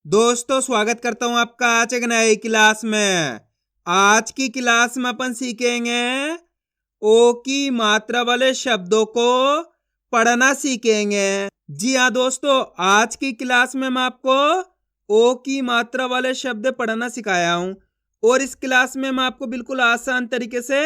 दोस्तों स्वागत करता हूं आपका आज एक नई क्लास में। आज की क्लास में अपन सीखेंगे ओ की मात्रा वाले शब्दों को पढ़ना सीखेंगे। जी हाँ दोस्तों, आज की क्लास में मैं आपको ओ की मात्रा वाले शब्द पढ़ना सिखाया हूं और इस क्लास में मैं आपको बिल्कुल आसान तरीके से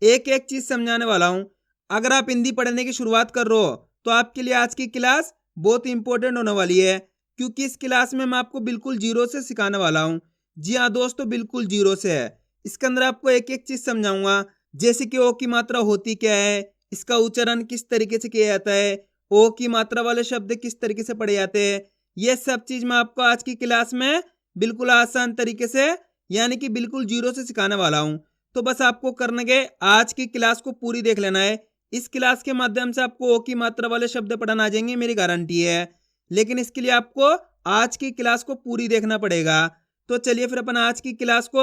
एक एक चीज समझाने वाला हूं। अगर आप हिंदी पढ़ने की शुरुआत कर रहे हो तो आपके लिए आज की क्लास बहुत इंपॉर्टेंट होने वाली है, क्योंकि इस क्लास में मैं आपको बिल्कुल जीरो से सिखाने वाला हूं। जी हाँ दोस्तों, बिल्कुल जीरो से है। इसके अंदर आपको एक एक चीज समझाऊंगा, जैसे कि ओ की मात्रा होती क्या है, इसका उच्चारण किस तरीके से किया जाता है, ओ की मात्रा वाले शब्द किस तरीके से पढ़े जाते हैं। ये सब चीज मैं आपको आज की क्लास में बिल्कुल आसान तरीके से यानी कि बिल्कुल जीरो से सिखाने वाला हूं। तो बस आपको करने के आज की क्लास को पूरी देख लेना है। इस क्लास के माध्यम से आपको ओ की मात्रा वाले शब्द पढ़ना आ जाएंगे, मेरी गारंटी है। लेकिन इसके लिए आपको आज की क्लास को पूरी देखना पड़ेगा। तो चलिए फिर अपन आज की क्लास को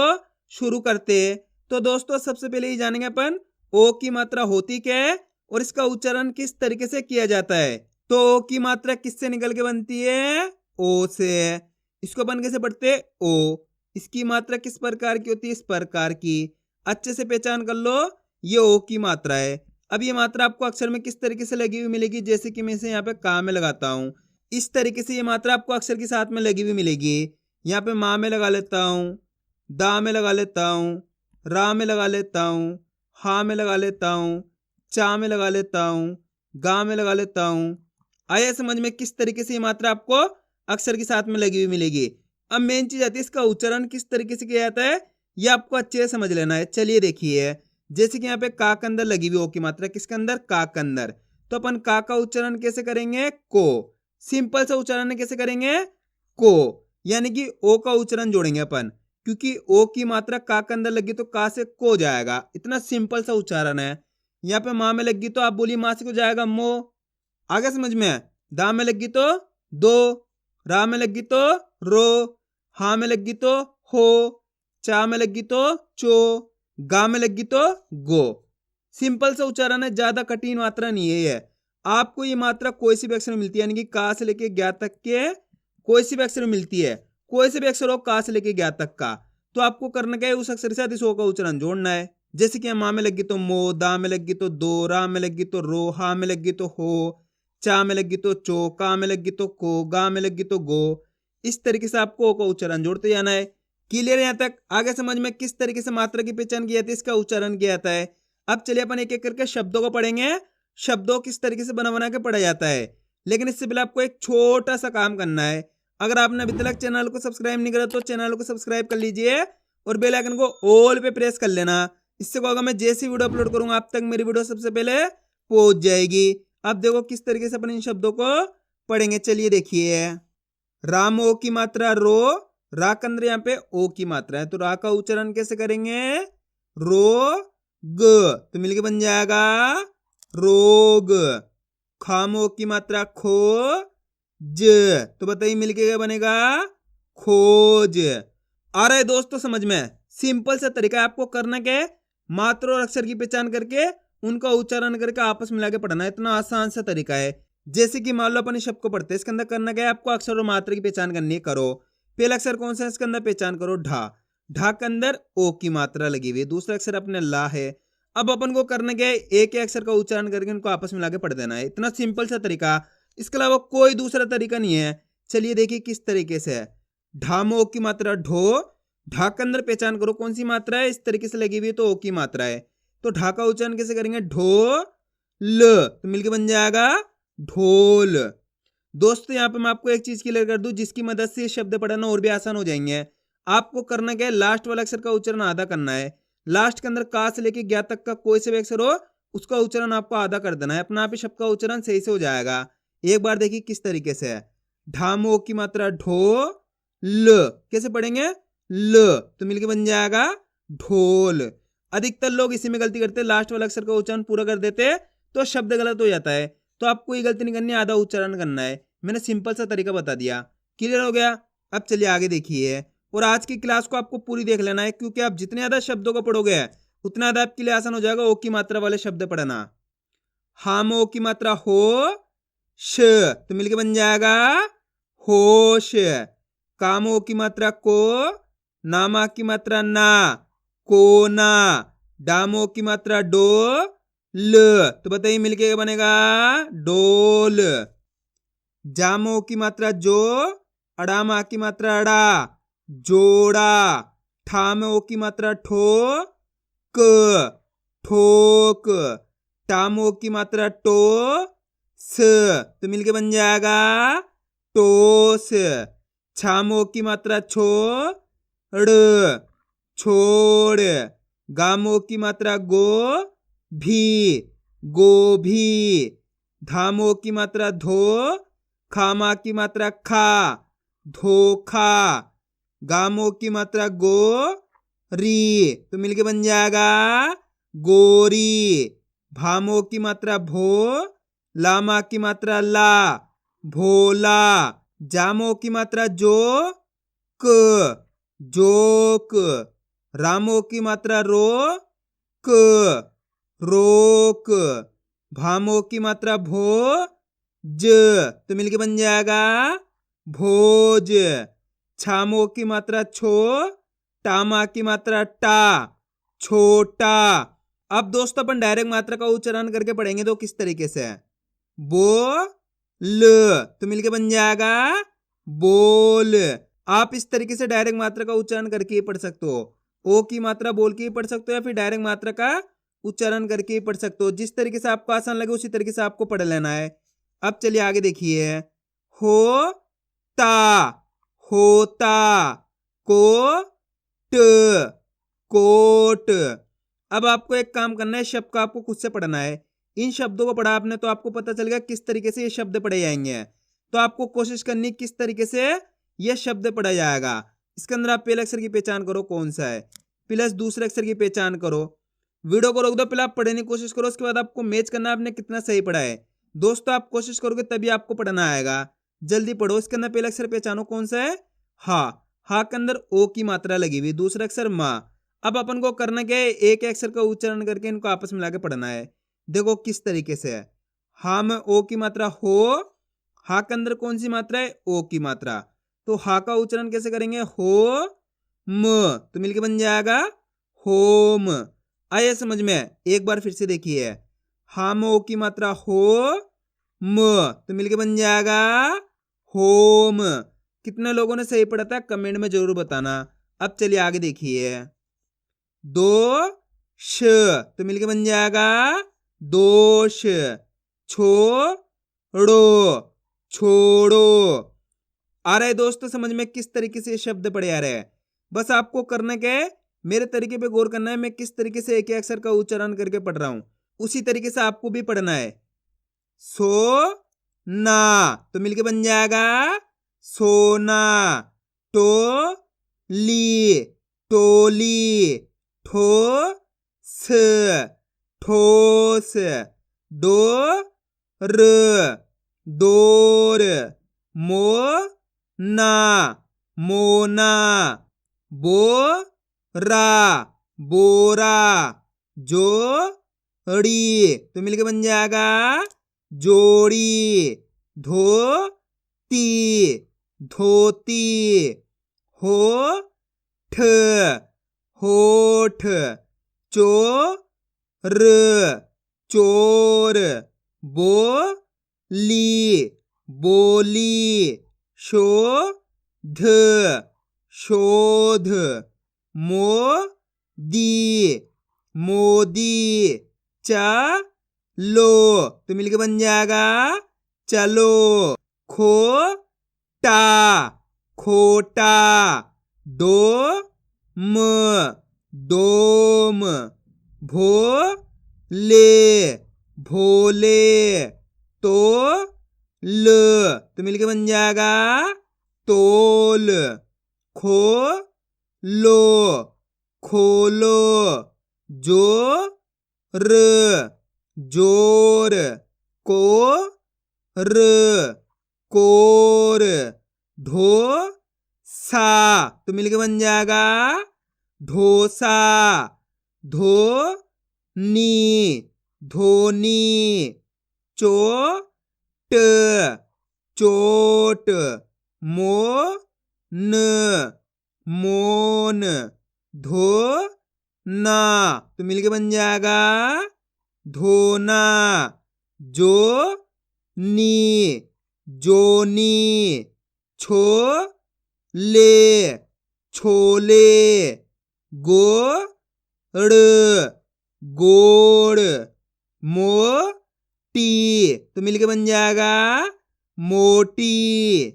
शुरू करते हैं। तो दोस्तों सबसे पहले ये जानेंगे अपन ओ की मात्रा होती क्या है और इसका उच्चारण किस तरीके से किया जाता है। तो ओ की मात्रा किससे निकल के बनती है? ओ से। इसको अपन कैसे पढ़ते हैं? ओ। इसकी मात्रा किस प्रकार की होती है? इस प्रकार की। अच्छे से पहचान कर लो, ये ओ की मात्रा है। अब ये मात्रा आपको अक्षर में किस तरीके से लगी हुई मिलेगी, जैसे कि मैं इसे यहाँ पे का में लगाता हूँ, इस तरीके से ये मात्रा आपको अक्षर के साथ में लगी हुई मिलेगी। यहाँ पे माँ में लगा लेता हूँ, दा में लगा लेता हूँ, रा में लगा लेता हूँ, हा में लगा लेता हूँ, चा में लगा लेता हूँ, गा में लगा लेता हूँ। आया समझ में किस तरीके से ये मात्रा आपको अक्षर के साथ में लगी हुई मिलेगी। अब मेन चीज आती है इसका उच्चारण किस तरीके से किया जाता है, ये आपको अच्छे से समझ लेना है। चलिए देखिए, जैसे कि यहाँ पे का के अंदर लगी हुई ओ की मात्रा, किसके अंदर? का के अंदर। तो अपन का उच्चारण कैसे करेंगे? को। सिंपल सा उच्चारण कैसे करेंगे? को। यानी कि ओ का उच्चारण जोड़ेंगे अपन, क्योंकि ओ की मात्रा का के अंदर लगी तो का से को जाएगा। इतना सिंपल सा उच्चारण है। यहाँ पे माँ में लगी तो आप बोलिए माँ से को जाएगा मो। आगे समझ में? दा में लगी तो दो, रा में लगी तो रो, हा में लगी तो हो, चा में लगी तो चो, गा में लगी तो गो। सिंपल सा उच्चारण है, ज्यादा कठिन मात्रा नहीं है ये। आपको ये मात्रा कोई सी भी अक्षर में मिलती है, यानी कि का से लेके ज्ञा तक के कोई सी भी अक्षर में मिलती है। कोई से भी अक्षर हो का से लेके ज्ञा तक का, तो आपको करना क्या है, उस अक्षर के साथ इस ओ का उच्चारण जोड़ना है। जैसे कि माँ में लगी तो मो, दा में लगी तो दो, रा में लगी तो रो, हा में लगी तो हो, चा में लगी तो चो, का में लगी तो को, गा में लगी तो गो। इस तरीके से आपको ओ का उच्चारण जोड़ते जाना है। क्लियर यहाँ तक? आगे समझ में किस तरीके से मात्रा की पहचान की जाती है, इसका उच्चारण किया जाता है। अब चलिए अपन एक एक करके शब्दों को पढ़ेंगे, शब्दों किस तरीके से बना बना के पढ़ा जाता है। लेकिन इससे पहले आपको एक छोटा सा काम करना है। अगर आपने अभी तक चैनल को सब्सक्राइब नहीं करा तो चैनल को सब्सक्राइब कर लीजिए और बेल आइकन को ऑल पे प्रेस कर लेना। इससे क्या होगा, मैं जैसी वीडियो अपलोड करूंगा आप तक मेरी वीडियो सबसे पहले पहुंच जाएगी। अब देखो किस तरीके से अपन इन शब्दों को पढ़ेंगे। चलिए देखिए, राम ओ की मात्रा रो, रा के अंदर यहाँ पे ओ की मात्रा है, तो रा का उच्चारण कैसे करेंगे? रो ग, तो मिलके बन जाएगा रोग। खामो की मात्रा खो ज, तो बताइए मिलके क्या बनेगा? खोज। आ रहा है दोस्तों समझ में? सिंपल सा तरीका है, आपको करना क्या है, मात्रा और अक्षर की पहचान करके उनका उच्चारण करके आपस में मिला के पढ़ना है। इतना आसान सा तरीका है। जैसे कि मान लो अपन शब्द को पढ़ते हैं, इसके अंदर करना क्या है, आपको अक्षर और मात्रा की पहचान करनी है। करो, पहला अक्षर कौन सा है इसके अंदर, पहचान करो ढा। ढा के अंदर ओ की मात्रा लगी हुई है, दूसरा अक्षर अपने ला है। अब अपन को करना क्या है, एक अक्षर का उच्चारण करके उनको आपस में मिला के पढ़ देना है। इतना सिंपल सा तरीका, इसके अलावा कोई दूसरा तरीका नहीं है। चलिए देखिए किस तरीके से है। ढामो की मात्रा ढो, ढा के अंदर पहचान करो कौन सी मात्रा है, इस तरीके से लगी हुई है तो ओ की मात्रा है। तो ढा का उच्चारण कैसे करेंगे? ढो ल, तो मिलके बन जाएगा ढोल। दोस्तों यहाँ पे मैं आपको एक चीज क्लियर कर दूं, जिसकी मदद से शब्द पढ़ना और भी आसान हो जाएंगे। आपको करना क्या है, लास्ट वाला अक्षर का उच्चारण आधा करना है। लास्ट के अंदर का से लेके ज्ञा तक का कोई से भी अक्षर हो, उसका उच्चारण आपको आधा कर देना है। अपना आप ही शब्द का उच्चारण सही से हो जाएगा। एक बार देखिए किस तरीके से है। ढामो की मात्रा ढो ल, कैसे पढ़ेंगे? ल, तो मिलके बन जाएगा ढोल। अधिकतर लोग इसी में गलती करते हैं, लास्ट वाला अक्षर का उच्चारण पूरा कर देते हैं तो शब्द गलत हो जाता है। तो आपको ये गलती नहीं करनी, आधा उच्चारण करना है। मैंने सिंपल सा तरीका बता दिया। क्लियर हो गया? अब चलिए आगे देखिए, और आज की क्लास को आपको पूरी देख लेना है, क्योंकि आप जितने ज्यादा शब्दों को पढ़ोगे उतना ज्यादा आपके लिए आसान हो जाएगा ओ की मात्रा वाले शब्द पढ़ना। हामो की मात्रा हो श, तो मिलके बन जाएगा होश। कामो की मात्रा को, नामा की मात्रा ना, कोना। डामो की मात्रा डो, ल। तो बताइए मिलके क्या बनेगा? डोल। जामो की मात्रा जो, अड़ामा की मात्रा अड़ा, जोड़ा। ठामो की मात्रा ठो, क, ठोक। टामो की मात्रा टो, स। तो मिलके बन जाएगा टोस। छामो की मात्रा छो, ड़, छोड़। गामो की मात्रा गो, भी, गोभी। धामो की मात्रा धो, खामा की मात्रा खा, धोखा। गामो की मात्रा गो, री। तो मिलके बन जाएगा गोरी। भामो की मात्रा भो, लामा की मात्रा ला, भोला। जामो की मात्रा जो, क, जोक। रामो की मात्रा रो, क, रोक। भामो की मात्रा भो, ज। तो मिलके बन जाएगा भोज। छामो की मात्रा छो, टामा की मात्रा टा, छोटा। अब दोस्तों अपन डायरेक्ट मात्रा का उच्चारण करके पढ़ेंगे तो किस तरीके से? बो, ल। तो मिलके बन जाएगा बोल। आप इस तरीके से डायरेक्ट मात्रा का उच्चारण करके ही पढ़ सकते हो। ओ की मात्रा बोल के ही पढ़ सकते हो या फिर डायरेक्ट मात्रा का उच्चारण करके ही पढ़ सकते हो। जिस तरीके से आपको आसान लगे उसी तरीके से आपको पढ़ लेना है। अब चलिए आगे देखिए। हो ता, होता। को ट, कोट। अब आपको एक काम करना है, शब्द का आपको खुद से पढ़ना है। इन शब्दों को पढ़ा आपने तो आपको पता चल गया किस तरीके से ये शब्द पढ़े जाएंगे। तो आपको कोशिश करनी किस तरीके से ये शब्द पढ़ा जाएगा। इसके अंदर आप पहले अक्षर की पहचान करो कौन सा है, प्लस दूसरे अक्षर की पहचान करो। वीडियो को रोक दो, पहले आप पढ़ने की कोशिश करो, उसके बाद आपको मैच करना आपने कितना सही पढ़ा है। दोस्तों आप कोशिश करोगे तभी आपको पढ़ना आएगा। जल्दी पढ़ो। इसके अंदर पहला अक्षर पहचानो कौन सा है? हा। हा के अंदर ओ की मात्रा लगी हुई, दूसरा अक्षर मा। अब अपन को करना क्या है, एक अक्षर का उच्चारण करके इनको आपस में मिलाकर पढ़ना है। देखो किस तरीके से है। हा में ओ की मात्रा हो, हा के अंदर कौन सी मात्रा है? ओ की मात्रा। तो हा का उच्चारण कैसे करेंगे? हो म। तो मिलके बन जाएगा होम। आया समझ में? एक बार फिर से देखिए। हा में ओ की मात्रा हो म, तो मिलके बन जाएगा होम। कितने लोगों ने सही पढ़ा था कमेंट में जरूर बताना। अब चलिए आगे देखिए। दो श, तो मिलके बन जाएगा दोष। छोड़ो, छोड़ो। आ रहा है दोस्तों समझ में किस तरीके से शब्द पढ़े आ रहे हैं? बस आपको करना क्या है, मेरे तरीके पे गौर करना है। मैं किस तरीके से एक अक्षर का उच्चारण करके पढ़ रहा हूं, उसी तरीके से आपको भी पढ़ना है। सो ना, तो मिलके बन जाएगा सोना। टो ली, टोली। ठो स, ठोस। डो र, डोर। मो ना, मोना। बो रा, बोरा। जो ड़ी, तो मिलके बन जाएगा जोड़ी। धो ती, धोती। हो ठ, होठ। चो र, चोर। बो ली, बोली। शो ध, शोध। मो दी, मोदी। चा लो, तो मिलके बन जाएगा चलो। खो टा, खोटा। डो म, डोम। भो ले, भोले। तो ल, तो मिलके बन जाएगा तोल। खो लो, खोलो। जो र, जोर। को र, कोर। ढो सा, तो मिलके बन जाएगा ढोसा। धो नी, धोनी। चो ट, चोट। मो न, मोन, धो ना, तो मिलके बन जाएगा धोना। जो नी, जोनी, छो ले, छोले, गोड़, गोड़, मोटी, तो मिलके बन जाएगा मोटी।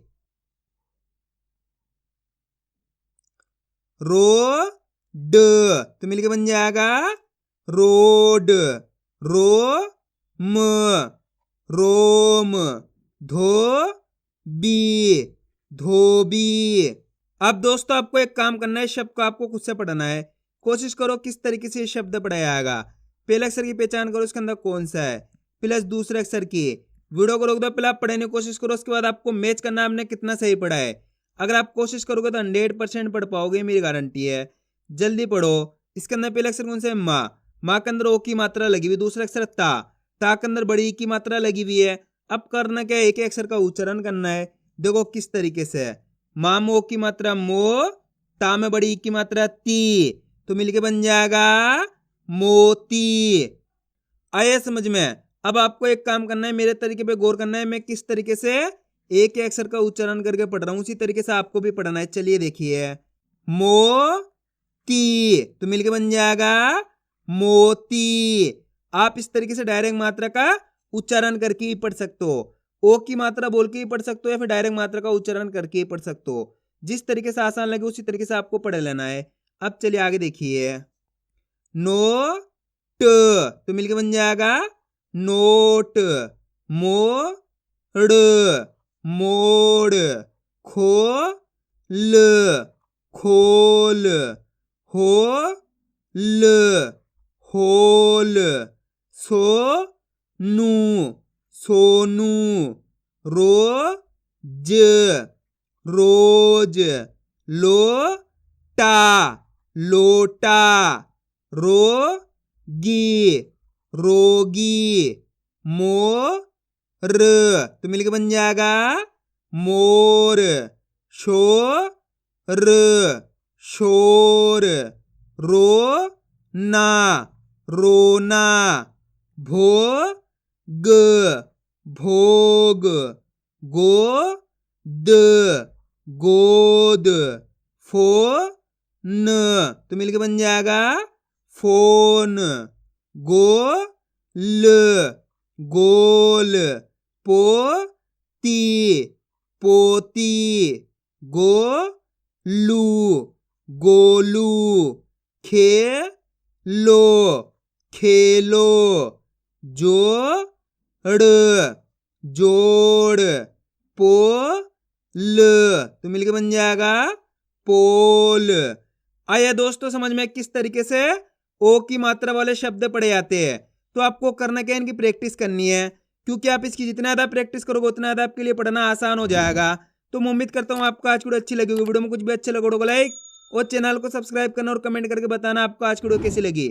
रोड, तो मिलके बन जाएगा रोड। रोम, रोम, धोबी, धोबी। अब दोस्तों आपको एक काम करना है, शब्द को आपको खुद से पढ़ना है। कोशिश करो किस तरीके से ये शब्द पढ़ाया जाएगा। पहले अक्षर की पहचान करो, उसके अंदर कौन सा है, प्लस दूसरे अक्षर की। वीडियो को रोक दो, पहले आप पढ़ने की कोशिश करो, उसके बाद आपको मैच करना आपने कितना सही पढ़ा है। अगर आप कोशिश करोगे तो 100% पढ़ पाओगे, मेरी गारंटी है। जल्दी पढ़ो। इसके अंदर पहले अक्षर कौन सा है, माँ। माँ के अंदर ओ की मात्रा लगी हुई, दूसरा अक्षर ता। ता के अंदर बड़ी की मात्रा लगी हुई है। अब करना क्या है, एक अक्षर का उच्चारण करना है। देखो किस तरीके से है। माँ में ओ की मात्रा मो, ता में बड़ी की मात्रा ती, तो मिलके बन जाएगा मोती। आया समझ में। अब आपको एक काम करना है, मेरे तरीके पे गौर करना है। मैं किस तरीके से एक ही अक्षर का उच्चारण करके पढ़ रहा हूं, उसी तरीके से आपको भी पढ़ना है। चलिए देखिए, मोती, तो मिलके बन जाएगा मोती। आप इस तरीके से डायरेक्ट मात्रा का उच्चारण करके ही पढ़ सकते हो। ओ की मात्रा बोल के ही पढ़ सकते हो, या फिर डायरेक्ट मात्रा का उच्चारण करके ही पढ़ सकते हो। जिस तरीके से आसान लगे उसी तरीके से आपको पढ़ लेना है। अब चलिए आगे देखिए, नोट, तो मिलके बन जाएगा नोट। मोड़, मोड़, खोल, खोल, होल, होल, सोनू, सोनू, रोज, रोज, लोटा, लोटा, रोगी, रोगी, मोर, तो मिलके बन जाएगा मोर। शोर, शोर, रोना, रोना, भोग, भोग, गोद, गोद, फोन, तो मिलके बन जाएगा फोन। गोल, गोल, पोती, पोती, गोलू, गोलू, खेलो, खेलो, जोड़, जोड़, पोल, तो मिलके बन जाएगा पोल। आइए दोस्तों समझ में किस तरीके से ओ की मात्रा वाले शब्द पढ़े जाते हैं। तो आपको करना क्या है, इनकी प्रैक्टिस करनी है, क्योंकि आप इसकी जितना ज्यादा प्रैक्टिस करोगे उतना ज्यादा आपके लिए पढ़ना आसान हो जाएगा। तो मैं उम्मीद करता हूँ आपको आज की वीडियो अच्छी लगी होगी। वीडियो में कुछ भी अच्छा लगा होगा लाइक और चैनल को सब्सक्राइब करना और कमेंट करके बताना आपको आज की वीडियो कैसी लगी।